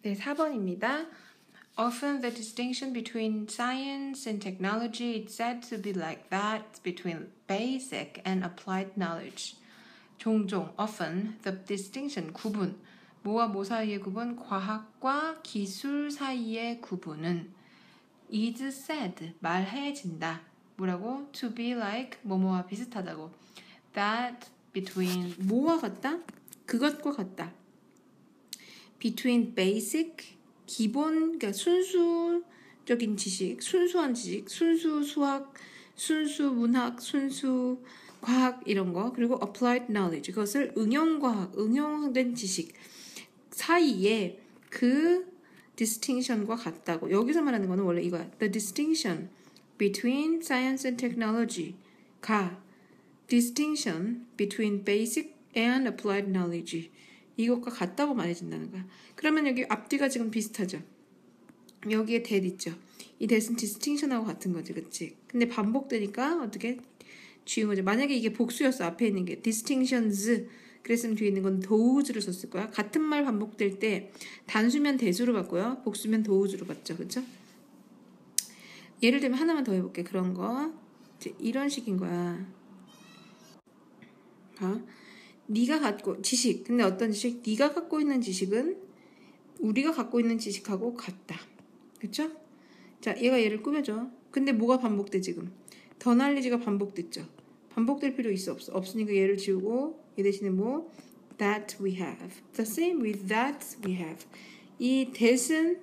네, 4번입니다. Often the distinction between science and technology is said to be like that between basic and applied knowledge. 종종, often, the distinction, 구분, 뭐와 뭐 사이의 구분, 과학과 기술 사이의 구분은 is said, 말해진다. 뭐라고? To be like, 뭐뭐와 비슷하다고. That between, 뭐와 같다? 그것과 같다. Between basic, 기본, 그러니까 순수적인 지식, 순수한 지식, 순수 수학, 순수 문학, 순수 과학 이런 거, 그리고 applied knowledge, 그것을 응용과학, 응용된 지식 사이에 그 distinction과 같다고. 여기서 말하는 거는 원래 이거야. The distinction between science and technology가 distinction between basic and applied knowledge 이것과 같다고 말해준다는 거야. 그러면 여기 앞뒤가 지금 비슷하죠. 여기에 that 있죠. 이 that은 distinction하고 같은 거지, 그치? 근데 반복되니까 어떻게 지운 거죠. 만약에 이게 복수였어, 앞에 있는 게 distinctions 그랬으면 뒤에 있는 건 those를 썼을 거야. 같은 말 반복될 때 단수면 대수로 바꿔요. 복수면 those로 받죠, 그쵸? 예를 들면 하나만 더 해볼게. 그런 거 이제 이런 식인 거야. 네가 갖고 지식, 근데 어떤 지식? 네가 갖고 있는 지식은 우리가 갖고 있는 지식하고 같다. 그쵸? 자, 얘가 얘를 꾸며줘. 근데 뭐가 반복돼 지금? 더 knowledge가 반복됐죠. 반복될 필요 있어 없어? 없으니까 얘를 지우고 얘 대신에 뭐? That we have. The same with that we have. 이 that은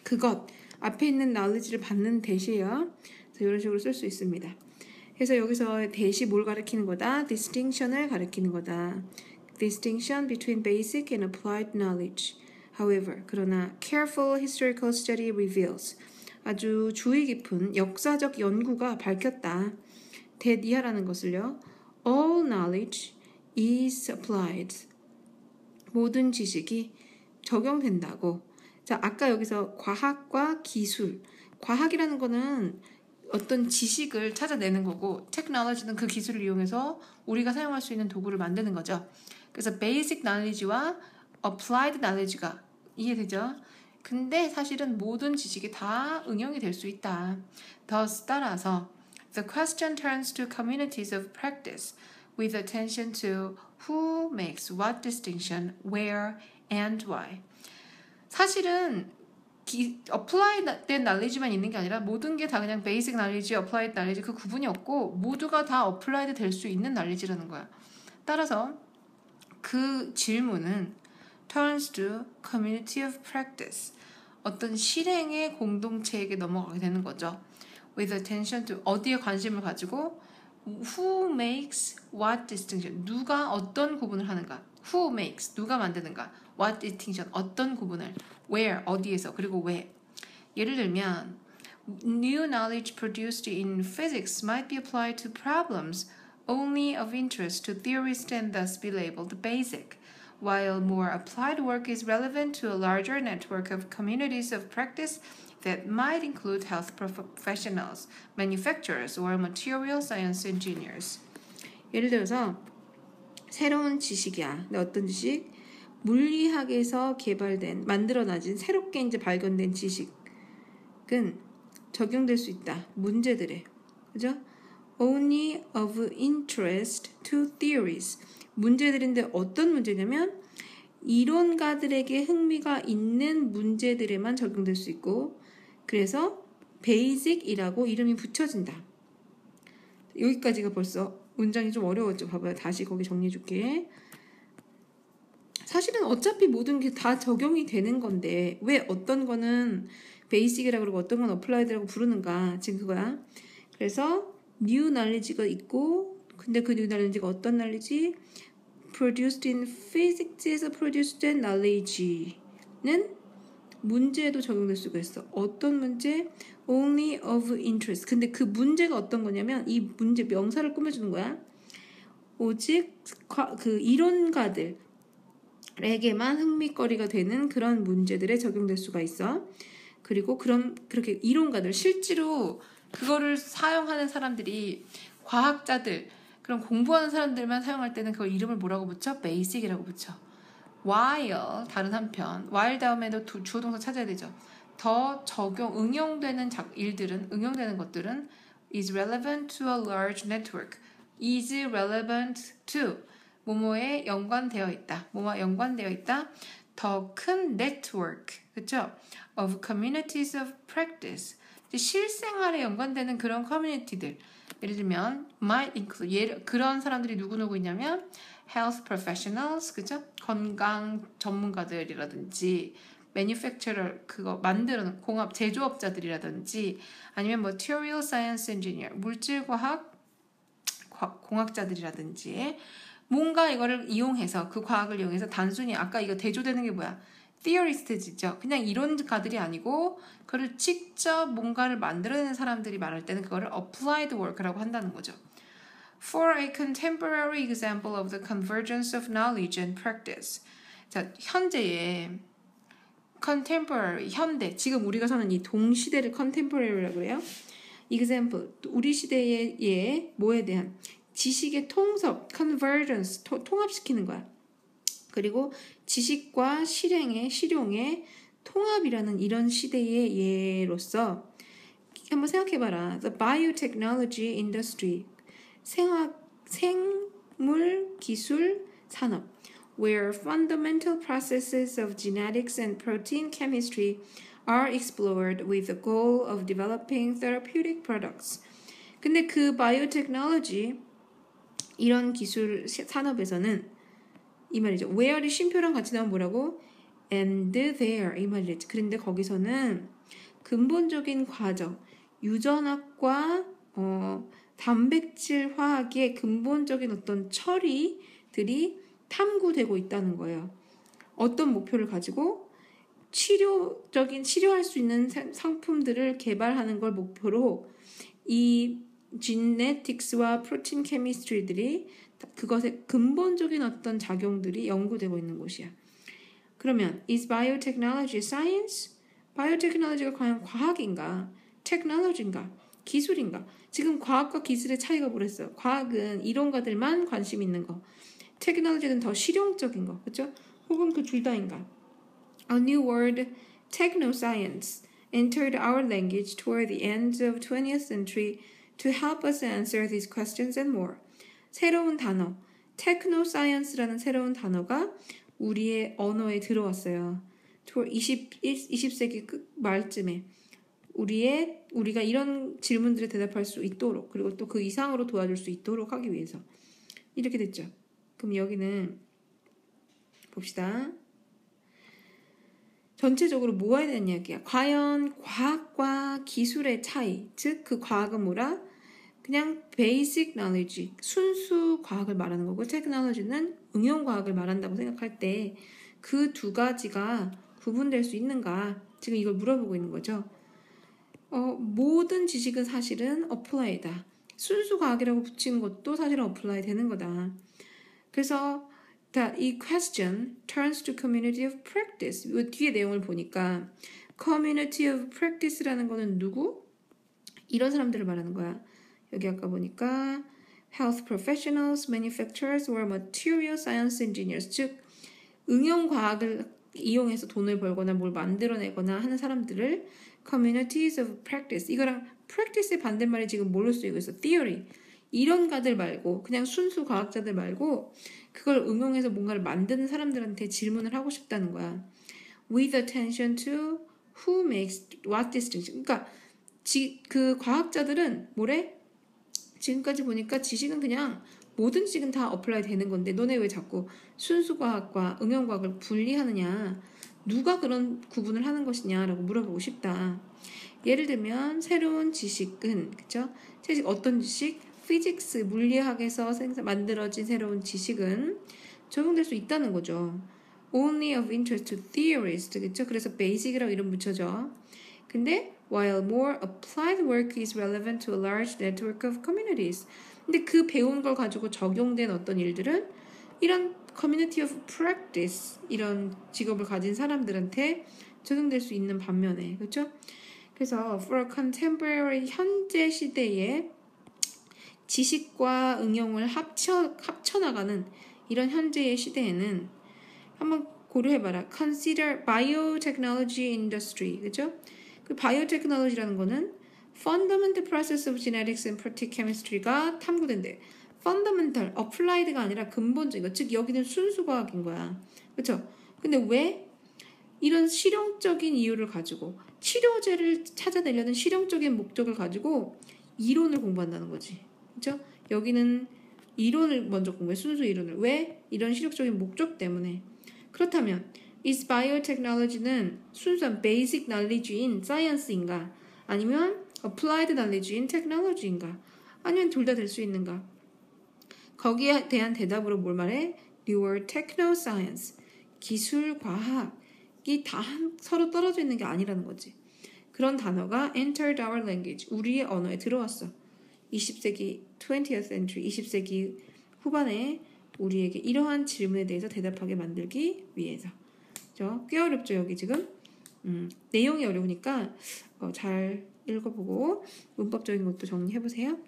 그것, 앞에 있는 knowledge를 받는 that이에요. 그래서 이런 식으로 쓸 수 있습니다. 그래서 여기서 that이 뭘 가리키는 거다? distinction을 가리키는 거다. distinction between basic and applied knowledge. However, 그러나 careful historical study reveals 아주 주의 깊은 역사적 연구가 밝혔다. that 이하라는 것을요. all knowledge is applied. 모든 지식이 적용된다고. 자, 아까 여기서 과학과 기술. 과학이라는 거는 어떤 지식을 찾아내는 거고 technology는 그 기술을 이용해서 우리가 사용할 수 있는 도구를 만드는 거죠. 그래서 basic knowledge와 applied knowledge가 이해되죠? 근데 사실은 모든 지식이 다 응용이 될 수 있다. Thus 따라서 the question turns to communities of practice with attention to who makes what distinction, where, and why. 사실은 applied 된 knowledge만 있는 게 아니라 모든 게 다 그냥 basic knowledge, applied knowledge 그 구분이 없고 모두가 다 applied 될 수 있는 knowledge라는 거야. 따라서 그 질문은 turns to community of practice 어떤 실행의 공동체에게 넘어가게 되는 거죠. With attention to 어디에 관심을 가지고 who makes what distinction 누가 어떤 구분을 하는가 who makes 누가 만드는가 what distinction 어떤 구분을 where 어디에서 그리고 왜 예를 들면 new knowledge produced in physics might be applied to problems only of interest to theorists and thus be labeled basic while more applied work is relevant to a larger network of communities of practice that might include health professionals, manufacturers, or material science engineers. 예를 들어서 새로운 지식이야. 근데 어떤 지식? 물리학에서 개발된, 만들어나진 새롭게 이제 발견된 지식은 적용될 수 있다. 문제들에. 그죠? Only of interest to theories. 문제들인데 어떤 문제냐면 이론가들에게 흥미가 있는 문제들에만 적용될 수 있고 그래서 basic이라고 이름이 붙여진다. 여기까지가 벌써 문장이 좀 어려웠죠. 봐봐요. 다시 거기 정리해줄게. 사실은 어차피 모든 게 다 적용이 되는 건데 왜 어떤 거는 basic이라고 그러고 어떤 건 applied라고 부르는가. 지금 그거야. 그래서 new knowledge가 있고 근데 그 new knowledge가 어떤 knowledge? produced in physics에서 produced 된 knowledge는 문제에도 적용될 수가 있어. 어떤 문제? only of interest. 근데 그 문제가 어떤 거냐면 이 문제 명사를 꾸며주는 거야. 오직 그 이론가들에게만 흥미거리가 되는 그런 문제들에 적용될 수가 있어. 그리고 그렇게 이론가들 실제로 그거를 사용하는 사람들이 과학자들 그럼 공부하는 사람들만 사용할 때는 그걸 이름을 뭐라고 붙여? basic이라고 붙여. while 다른 한편 while 다음에도 주어 동사 찾아야 되죠. 더 응용되는 응용되는 것들은 is relevant to a large network. is relevant to 뭐뭐에 연관되어 있다. 뭐뭐와 연관되어 있다. 더 큰 network, 그렇죠? of communities of practice. 실생활에 연관되는 그런 커뮤니티들. 예를 들면 might include 그런 사람들이 누구 있냐면 health professionals, 그죠? 건강 전문가들이라든지 manufacturer 그거 만드는 공업 제조업자들이라든지 아니면 material science engineer 물질과학 공학자들이라든지 뭔가 이거를 이용해서 그 과학을 이용해서 단순히 아까 이거 대조되는 게 뭐야? theorist죠. 그냥 이론가들이 아니고 그걸 직접 뭔가를 만들어내는 사람들이 말할 때는 그거를 applied work라고 한다는 거죠. For a contemporary example of the convergence of knowledge and practice. 자, 현재의 contemporary, 현대, 지금 우리가 사는 이 동시대를 contemporary라고 그래요. example, 우리 시대의 뭐에 대한 지식의 통섭, convergence, 통합시키는 거야. 그리고 지식과 실용의 통합이라는 이런 시대의 예로서 한번 생각해봐라. The biotechnology industry, 생물 기술 산업, where fundamental processes of genetics and protein chemistry are explored with the goal of developing therapeutic products. 근데 그 바이오테크놀로지 이런 기술 산업에서는 이 말이죠. where이 쉼표랑 같이 나오면 뭐라고? and there 이 말이죠. 그런데 거기서는 근본적인 과정, 유전학과 단백질 화학의 근본적인 어떤 처리들이 탐구되고 있다는 거예요. 어떤 목표를 가지고 치료할 수 있는 상품들을 개발하는 걸 목표로 이 지네틱스와 프로틴 케미스트리들이 그것의 근본적인 어떤 작용들이 연구되고 있는 곳이야. 그러면 is biotechnology science? 바이오테크놀로지가 과연 과학인가? 테크놀로지인가? 기술인가? 지금 과학과 기술의 차이가 뭐랬어요? 과학은 이론가들만 관심 있는 거. 테크놀로지는 더 실용적인 거. 그렇죠? 혹은 그 둘 다인가? A new word, technoscience, entered our language toward the end of 20th century to help us answer these questions and more. 새로운 단어, technoscience라는 새로운 단어가 우리의 언어에 들어왔어요. 20세기 말쯤에 우리가 이런 질문들에 대답할 수 있도록 그리고 또 그 이상으로 도와줄 수 있도록 하기 위해서 이렇게 됐죠. 그럼 여기는 봅시다. 전체적으로 뭐에 대한 이야기야? 과연 과학과 기술의 차이, 즉 그 과학은 뭐라? 그냥 basic knowledge, 순수 과학을 말하는 거고 technology는 응용 과학을 말한다고 생각할 때 그 두 가지가 구분될 수 있는가? 지금 이걸 물어보고 있는 거죠. 모든 지식은 사실은 apply다. 순수 과학이라고 붙이는 것도 사실은 apply 되는 거다. 그래서 이 question turns to community of practice. 이 뒤에 내용을 보니까 community of practice라는 거는 누구? 이런 사람들을 말하는 거야. 여기 아까 보니까 health professionals, manufacturers, or material science engineers. 즉 응용 과학을 이용해서 돈을 벌거나 뭘 만들어내거나 하는 사람들을 communities of practice. 이거랑 practice의 반대말이 지금 뭘로 쓰이고 있어? theory. 이론가들 말고 그냥 순수 과학자들 말고 그걸 응용해서 뭔가를 만드는 사람들한테 질문을 하고 싶다는 거야. With attention to who makes what distinction. 그러니까 그 과학자들은 뭐래? 지금까지 보니까 지식은 그냥 모든 지식은 다 어플라이 되는 건데 너네 왜 자꾸 순수 과학과 응용 과학을 분리하느냐? 누가 그런 구분을 하는 것이냐라고 물어보고 싶다. 예를 들면 새로운 지식은 그쵸? 어떤 지식? 피직스, 물리학에서 만들어진 새로운 지식은 적용될 수 있다는 거죠. Only of interest to theorists, 그쵸? 그래서 basic이라고 이름 붙여줘. 근데 while more applied work is relevant to a large network of communities. 근데 그 배운 걸 가지고 적용된 어떤 일들은 이런 community of practice, 이런 직업을 가진 사람들한테 적용될 수 있는 반면에, 그렇죠? 그래서 for a contemporary, 현재 시대에 지식과 응용을 합쳐나가는 이런 현재의 시대에는 한번 고려해봐라. Consider biotechnology industry. 그죠? 그 biotechnology라는 거는 fundamental process of genetics and protein chemistry가 탐구된대. fundamental, applied가 아니라 근본적인 거. 즉 여기는 순수과학인 거야. 그렇죠? 근데 왜 이런 실용적인 이유를 가지고 치료제를 찾아내려는 실용적인 목적을 가지고 이론을 공부한다는 거지. 그렇죠? 여기는 이론을 먼저 공부해. 순수 이론을. 왜? 이런 실용적인 목적 때문에. 그렇다면 is biotechnology는 순수한 basic knowledge인 science인가? 아니면 applied knowledge인 technology인가? 아니면 둘 다 될 수 있는가? 거기에 대한 대답으로 뭘 말해? Newer technoscience. 기술, 과학이 다 서로 떨어져 있는 게 아니라는 거지. 그런 단어가 entered our language. 우리의 언어에 들어왔어. 20세기, 20th century, 20세기 후반에 우리에게 이러한 질문에 대해서 대답하게 만들기 위해서. 그죠? 꽤 어렵죠, 여기 지금? 내용이 어려우니까 잘 읽어보고 문법적인 것도 정리해보세요.